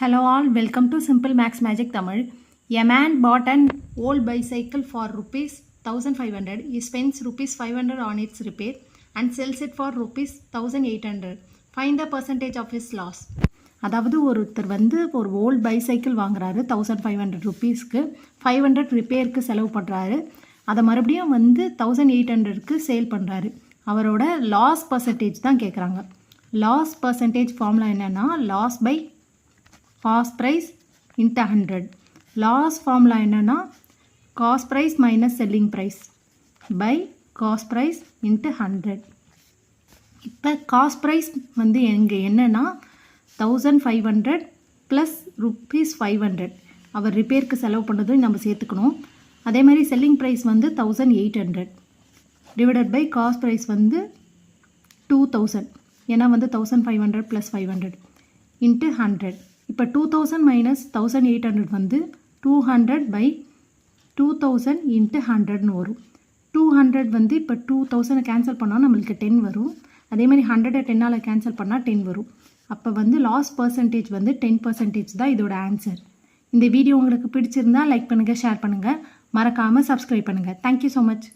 Hello all, welcome to Simple Max Magic Tamil. A man bought an old bicycle for rupees 1500. He spends rupees 500 on its repair and sells it for rupees 1800. Find the percentage of his loss. அதாவது ஒருத்தர் ஒரு volt bicycle வாங்குறாரு 1500 ருபீஸ்க்கு 500 ரிப்பேருக்கு செலவு பண்ணுறாரு. அதை மறுபடியும் 1800க்கு sale பண்ணுறாரு. அவரோட லாஸ் பர்சன்டேஜ் தான் கேட்குறாங்க. லாஸ் பர்சன்டேஜ் ஃபார்முலா என்னென்னா loss by cost price into 100. Loss formula என்னென்னா cost price minus selling price by cost price into 100. இப்போ காஸ்ட் ப்ரைஸ் எங்கே என்னென்னா 1500 ப்ளஸ் rupees 500 அவர் ரிப்பேருக்கு செலவு பண்ணதும் நம்ம சேர்த்துக்கணும். அதே மாதிரி selling price 1800 divided by cost price 2000 ஏன்னா 1500 ப்ளஸ் 500 இன்ட்டு 100. இப்போ 2000 மைனஸ் 1800 200 பை 2000 இன்ட்டு 100ன்னு வரும். 200 இப்போ 2000 கேன்சல் பண்ணால் நம்மளுக்கு 10 வரும். அதே மாதிரி 100 10ஆல் கேன்சல் பண்ணால் 10 வரும். அப்போ லாஸ் பர்சன்டேஜ் 10% தான் இதோட ஆன்சர். இந்த வீடியோ உங்களுக்கு பிடிச்சிருந்தா லைக் பண்ணுங்கள், ஷேர் பண்ணுங்கள், மறக்காமல் சப்ஸ்கிரைப் பண்ணுங்கள். Thank you so much.